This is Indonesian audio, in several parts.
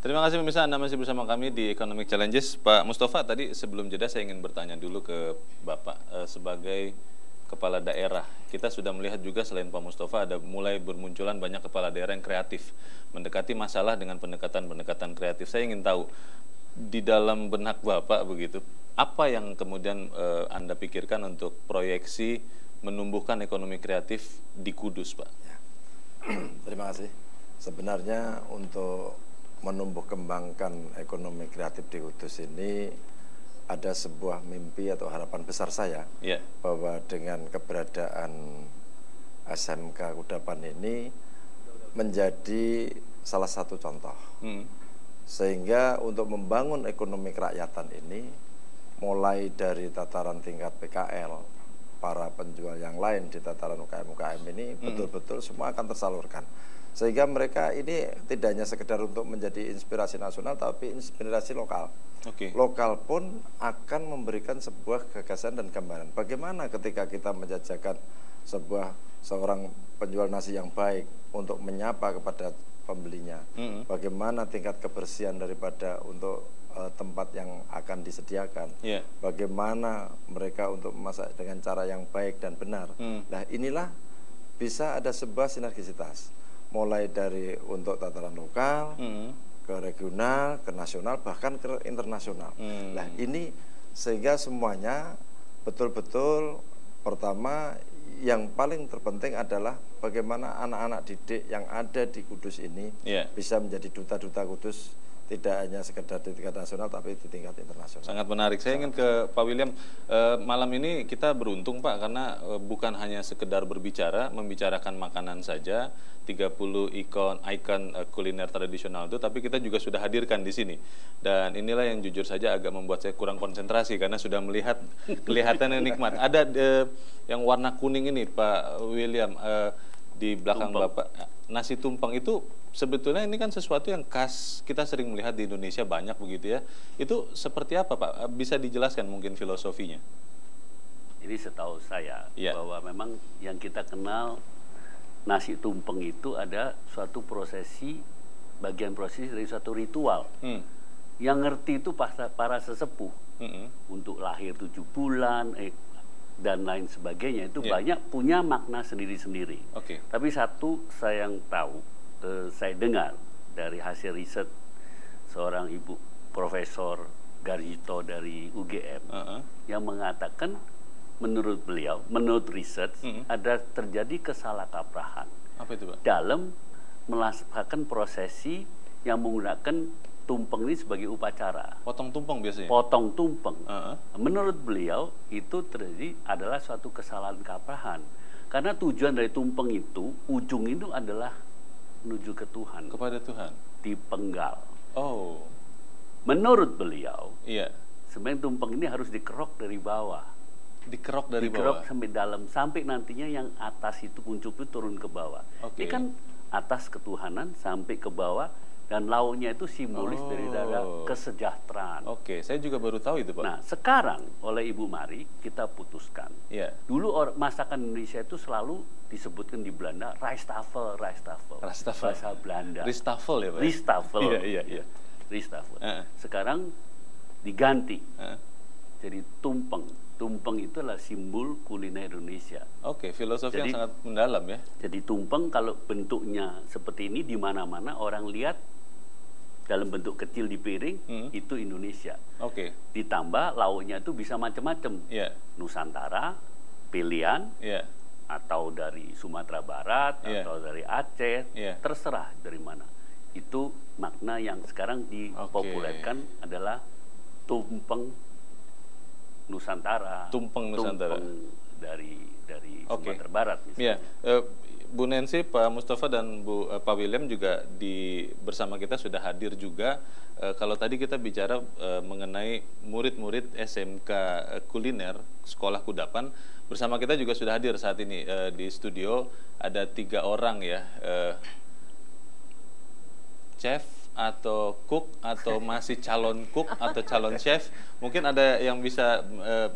Terima kasih pemirsa, Anda masih bersama kami di Economic Challenges. Pak Mustafa, tadi sebelum jeda saya ingin bertanya dulu ke Bapak sebagai kepala daerah. Kita sudah melihat juga selain Pak Mustafa ada mulai bermunculan banyak kepala daerah yang kreatif, mendekati masalah dengan pendekatan-pendekatan kreatif. Saya ingin tahu di dalam benak Bapak begitu, apa yang kemudian Anda pikirkan untuk proyeksi menumbuhkan ekonomi kreatif di Kudus, Pak? Ya. Terima kasih. Sebenarnya untuk menumbuh kembangkan ekonomi kreatif di Kudus ini ada sebuah mimpi atau harapan besar saya bahwa dengan keberadaan SMK Kudapan ini menjadi salah satu contoh. Sehingga untuk membangun ekonomi kerakyatan ini mulai dari tataran tingkat PKL, para penjual yang lain di tataran UKM-UKM ini betul-betul semua akan tersalurkan. Sehingga mereka ini tidak hanya sekedar untuk menjadi inspirasi nasional, tapi inspirasi lokal. Lokal pun akan memberikan sebuah gagasan dan gambaran. Bagaimana ketika kita menjajakan seorang penjual nasi yang baik untuk menyapa kepada pembelinya. Bagaimana tingkat kebersihan daripada untuk tempat yang akan disediakan. Bagaimana mereka untuk memasak dengan cara yang baik dan benar. Nah, inilah bisa ada sebuah sinergisitas. Mulai dari untuk tataran lokal, ke regional, ke nasional, bahkan ke internasional. Nah, ini sehingga semuanya betul-betul pertama yang paling terpenting adalah bagaimana anak-anak didik yang ada di Kudus ini bisa menjadi duta-duta Kudus, tidak hanya sekedar di tingkat nasional tapi di tingkat internasional. Sangat menarik. Saya ingin ke Pak William. Malam ini kita beruntung Pak karena bukan hanya sekedar membicarakan makanan saja, 30 ikon kuliner tradisional itu, tapi kita juga sudah hadirkan di sini. Dan inilah yang jujur saja agak membuat saya kurang konsentrasi karena sudah melihat kelihatannya nikmat. Ada yang warna kuning ini Pak William di belakang Bapak. Nasi tumpeng itu sebetulnya ini kan sesuatu yang khas, kita sering melihat di Indonesia banyak begitu ya. Itu seperti apa Pak? Bisa dijelaskan mungkin filosofinya? Ini setahu saya bahwa memang yang kita kenal nasi tumpeng itu ada suatu prosesi, bagian prosesi dari suatu ritual. Yang ngerti itu para sesepuh untuk lahir 7 bulan dan lain sebagainya itu banyak punya makna sendiri-sendiri. Tapi satu saya yang tahu, saya dengar dari hasil riset seorang ibu profesor Garjito dari UGM yang mengatakan menurut beliau, menurut riset ada terjadi kesalahkaprahan dalam melaksanakan prosesi yang menggunakan tumpeng ini sebagai upacara. Potong tumpeng biasanya? Potong tumpeng. Menurut beliau itu terjadi adalah suatu kesalahan kaprahan. Karena tujuan dari tumpeng itu, ujung itu adalah menuju ke Tuhan. Kepada Tuhan? Dipenggal. Oh. Menurut beliau, sebenarnya tumpeng ini harus dikerok dari bawah. Dikerok dari bawah? Dikerok sampai dalam, sampai nantinya yang atas itu kuncup itu turun ke bawah. Ini kan atas ketuhanan sampai ke bawah. Dan lauknya itu simbolis dari kesejahteraan. Saya juga baru tahu itu Pak. Nah, sekarang oleh Ibu Mari kita putuskan. Dulu masakan Indonesia itu selalu disebutkan di Belanda Rijsttafel. Bahasa Belanda. Rijsttafel ya Pak? Rijsttafel. Iya. Rijsttafel. Sekarang diganti. Jadi tumpeng. Tumpeng itu adalah simbol kuliner Indonesia. Filosofi yang sangat mendalam ya. Jadi tumpeng kalau bentuknya seperti ini di mana-mana orang lihat dalam bentuk kecil di piring itu Indonesia. Ditambah lauknya itu bisa macam-macam. Nusantara, pilihan, atau dari Sumatera Barat, atau dari Aceh, terserah dari mana. Itu makna yang sekarang dipopulerkan adalah tumpeng Nusantara. Tumpeng Nusantara. Dari Sumatera Barat. Bu Nancy, Pak Mustafa dan Pak William juga bersama kita sudah hadir juga. Kalau tadi kita bicara mengenai murid-murid SMK kuliner Sekolah Kudapan, bersama kita juga sudah hadir saat ini di studio ada 3 orang ya, chef atau cook atau masih calon cook atau calon chef. Mungkin ada yang bisa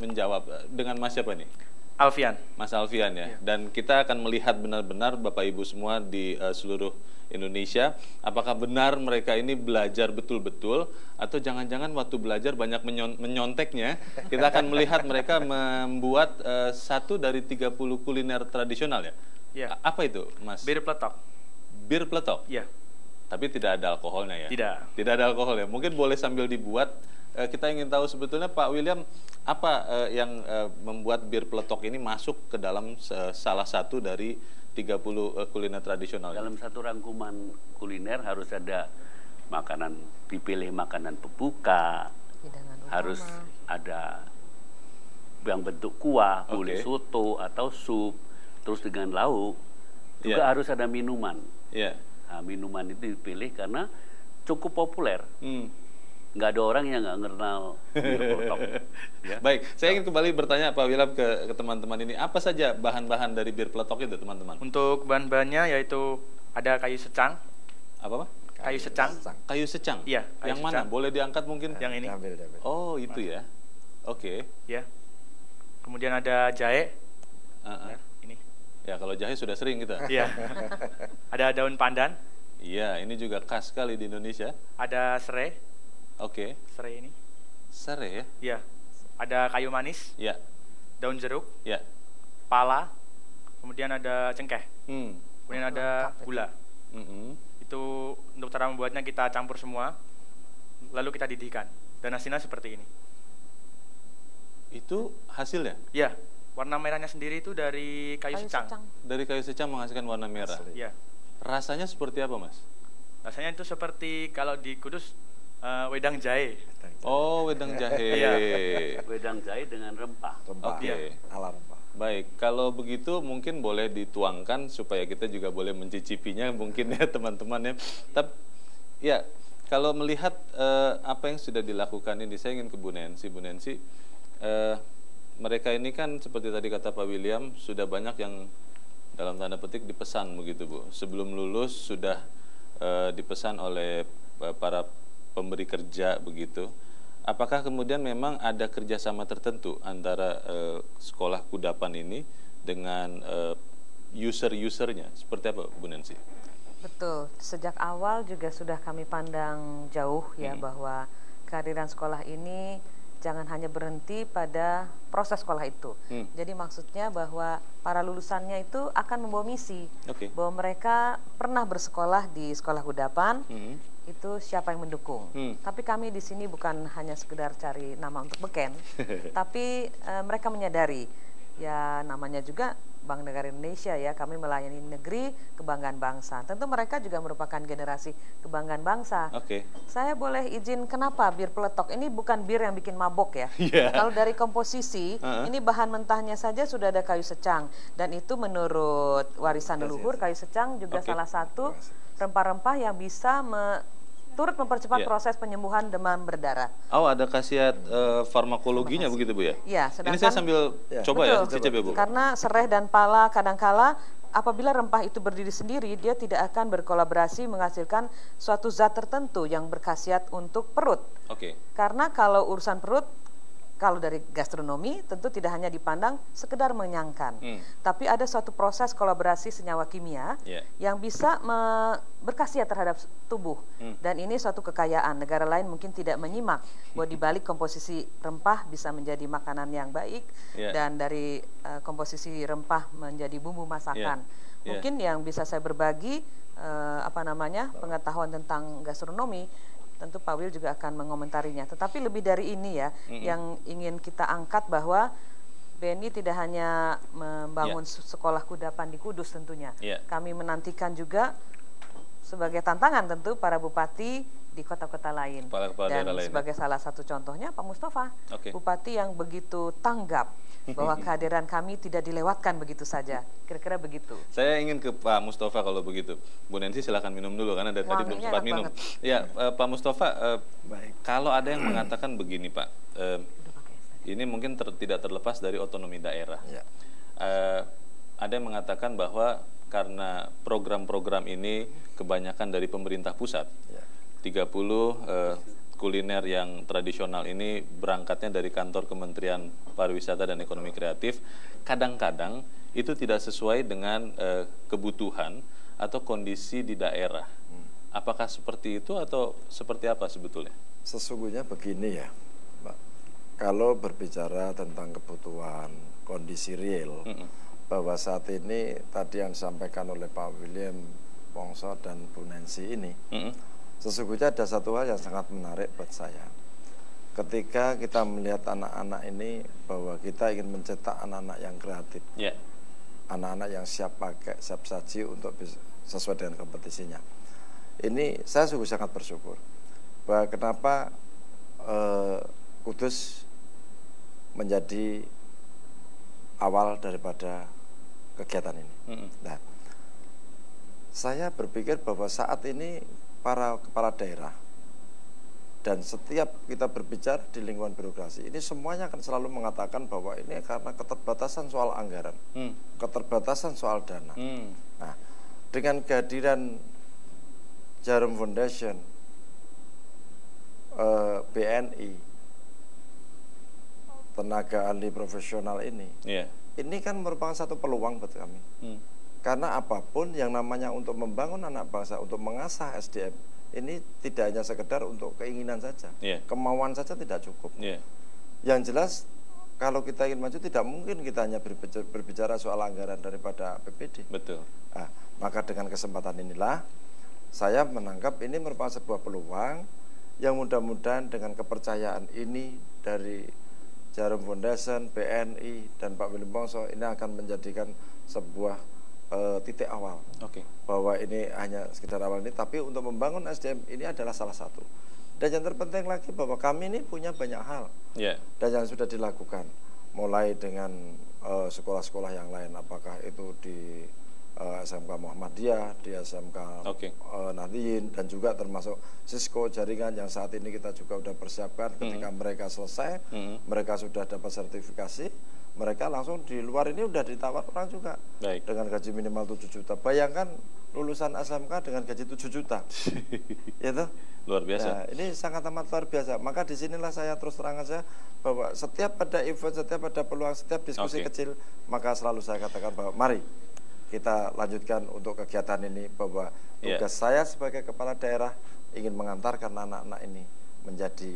menjawab dengan Mas siapa nih? Alfian. Mas Alfian ya. Dan kita akan melihat benar-benar Bapak Ibu semua di seluruh Indonesia, apakah benar mereka ini belajar betul-betul atau jangan-jangan waktu belajar banyak menyonteknya. Kita akan melihat mereka membuat 1 dari 30 kuliner tradisional ya. Ya. Apa itu, Mas? Bir peletok. Bir peletok? Iya. Tapi tidak ada alkoholnya ya? Tidak. Tidak ada alkohol ya. Mungkin boleh sambil dibuat. Kita ingin tahu sebetulnya Pak William apa yang membuat bir peletok ini masuk ke dalam salah satu dari 30 kuliner tradisional. Dalam satu rangkuman kuliner harus ada makanan, dipilih makanan pembuka, harus ada yang bentuk kuah, boleh soto atau sup, terus dengan lauk, juga harus ada minuman. Nah, minuman itu dipilih karena cukup populer. Nggak ada orang yang nggak kenal bir peletok. Ya. Baik, saya ingin kembali bertanya Pak William ke teman-teman ini, apa saja bahan-bahan dari bir peletok itu, teman-teman? Untuk bahan-bahannya yaitu ada kayu secang. Apa, Pak? Kayu secang. Kayu secang? Iya. Yang mana? Boleh diangkat mungkin? Yang ini. Oh, itu ya. Oke. Ya. Kemudian ada jahe. Ya, ini. Ya, kalau jahe sudah sering kita. Iya. Ada daun pandan. Iya, ini juga khas sekali di Indonesia. Ada serai. Oke. Serai ini. Serai ya? Iya. Ada kayu manis. Iya. Daun jeruk. Iya. Pala. Kemudian ada cengkeh. Kemudian ada gula. Itu untuk cara membuatnya kita campur semua. Lalu kita didihkan. Dan hasilnya seperti ini. Itu hasilnya? Iya. Warna merahnya sendiri itu dari kayu secang. Dari kayu secang menghasilkan warna merah? Iya. Rasanya seperti apa, Mas? Rasanya itu seperti kalau di Kudus wedang jahe. Oh, wedang jahe. Iya. Wedang jahe dengan rempah. Oke. Ala rempah. Baik, kalau begitu mungkin boleh dituangkan supaya kita juga boleh mencicipinya mungkin ya teman-teman ya. Tapi ya, kalau melihat apa yang sudah dilakukan ini, saya ingin ke Bu Nancy. Bu Nancy, mereka ini kan seperti tadi kata Pak William, sudah banyak yang dalam tanda petik dipesan begitu Bu. Sebelum lulus sudah dipesan oleh para pemberi kerja begitu. Apakah kemudian memang ada kerjasama tertentu antara sekolah kudapan ini dengan user-usernya? Seperti apa Bu Nancy? Betul, sejak awal juga sudah kami pandang jauh ya bahwa kehadiran sekolah ini jangan hanya berhenti pada proses sekolah itu. Jadi maksudnya bahwa para lulusannya itu akan membawa misi bahwa mereka pernah bersekolah di sekolah kudapan. Itu siapa yang mendukung. Tapi kami di sini bukan hanya sekedar cari nama untuk beken, tapi mereka menyadari ya namanya juga Bank Negara Indonesia ya, kami melayani negeri, kebanggaan bangsa. Tentu mereka juga merupakan generasi kebanggaan bangsa. Saya boleh izin kenapa bir peletok ini bukan bir yang bikin mabok ya. Kalau dari komposisi, ini bahan mentahnya saja sudah ada kayu secang dan itu menurut warisan leluhur kayu secang juga salah satu rempah-rempah yang bisa turut mempercepat proses penyembuhan demam berdarah. Oh, ada khasiat farmakologinya begitu Bu ya? Iya, ini saya sambil coba ya, cicip ya Bu. Karena serai dan pala kadangkala apabila rempah itu berdiri sendiri, dia tidak akan berkolaborasi menghasilkan suatu zat tertentu yang berkhasiat untuk perut. Karena kalau urusan perut, kalau dari gastronomi tentu tidak hanya dipandang sekedar mengenyangkan, tapi ada suatu proses kolaborasi senyawa kimia yang bisa berkhasiat terhadap tubuh. Dan ini suatu kekayaan. Negara lain mungkin tidak menyimak bahwa di balik komposisi rempah bisa menjadi makanan yang baik dan dari komposisi rempah menjadi bumbu masakan. Mungkin yang bisa saya berbagi pengetahuan tentang gastronomi. Tentu Pak Wil juga akan mengomentarinya. Tetapi lebih dari ini ya, yang ingin kita angkat bahwa BNI tidak hanya membangun sekolah kudapan di Kudus tentunya. Kami menantikan juga sebagai tantangan tentu para bupati di kota-kota lain. Dan sebagai salah satu contohnya Pak Mustafa, bupati yang begitu tanggap bahwa kehadiran kami tidak dilewatkan begitu saja. Kira-kira begitu. Saya ingin ke Pak Mustafa kalau begitu. Bu Nancy silakan minum dulu karena dari tadi belum sempat minum. Ya, Pak Mustafa, kalau ada yang mengatakan begini Pak, ini mungkin tidak terlepas dari otonomi daerah. Ada yang mengatakan bahwa karena program-program ini kebanyakan dari pemerintah pusat, 30 kuliner yang tradisional ini berangkatnya dari kantor Kementerian Pariwisata dan Ekonomi Kreatif, kadang-kadang itu tidak sesuai dengan kebutuhan atau kondisi di daerah. Apakah seperti itu atau seperti apa sebetulnya? Sesungguhnya begini ya, Mbak. Kalau berbicara tentang kebutuhan, kondisi real, bahwa saat ini tadi yang disampaikan oleh Pak William Wongso dan Bu Nancy ini, sesungguhnya ada satu hal yang sangat menarik buat saya. Ketika kita melihat anak-anak ini, bahwa kita ingin mencetak anak-anak yang kreatif, anak-anak yang siap pakai, siap saji untuk sesuai dengan kompetisinya. Ini saya sungguh sangat bersyukur bahwa kenapa Kudus menjadi awal daripada kegiatan ini. Nah, saya berpikir bahwa saat ini para kepala daerah dan setiap kita berbicara di lingkungan birokrasi ini semuanya akan selalu mengatakan bahwa ini karena keterbatasan soal anggaran, keterbatasan soal dana. Nah, dengan kehadiran Jarum Foundation, BNI, tenaga ahli profesional ini kan merupakan satu peluang buat kami. Karena apapun yang namanya untuk membangun anak bangsa, untuk mengasah SDM, ini tidak hanya sekedar untuk keinginan saja, kemauan saja tidak cukup. Yang jelas, kalau kita ingin maju, tidak mungkin kita hanya berbicara soal anggaran daripada APBD. Betul. Nah, maka dengan kesempatan inilah, saya menangkap ini merupakan sebuah peluang yang mudah-mudahan dengan kepercayaan ini dari Jarum Foundation, BNI, dan Pak William Wongso ini akan menjadikan sebuah titik awal. Bahwa ini hanya sekedar awal ini, tapi untuk membangun SDM ini adalah salah satu. Dan yang terpenting lagi bahwa kami ini punya banyak hal dan yang sudah dilakukan, mulai dengan sekolah-sekolah yang lain, apakah itu di SMK Muhammadiyah, di SMK Nahdliyin, dan juga termasuk Cisco jaringan yang saat ini kita juga sudah persiapkan. Ketika mereka selesai, mereka sudah dapat sertifikasi, mereka langsung di luar ini sudah ditawar orang juga dengan gaji minimal 7 juta. Bayangkan lulusan SMK dengan gaji 7 juta. Ya toh? Luar biasa. Nah, ini sangat amat luar biasa. Maka disinilah saya terus terang saja bahwa setiap ada event, setiap ada peluang, setiap diskusi kecil, maka selalu saya katakan bahwa mari kita lanjutkan untuk kegiatan ini, bahwa tugas saya sebagai kepala daerah ingin mengantarkan anak-anak ini menjadi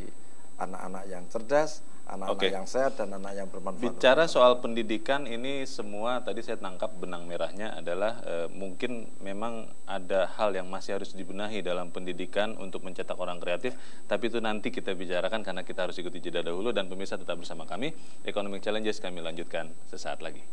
anak-anak yang cerdas, anak-anak yang sehat, dan anak yang bermanfaat. Bicara soal pendidikan ini semua, tadi saya tangkap benang merahnya adalah mungkin memang ada hal yang masih harus dibenahi dalam pendidikan untuk mencetak orang kreatif, tapi itu nanti kita bicarakan karena kita harus ikuti jeda dahulu. Dan pemirsa tetap bersama kami, Economic Challenges kami lanjutkan sesaat lagi.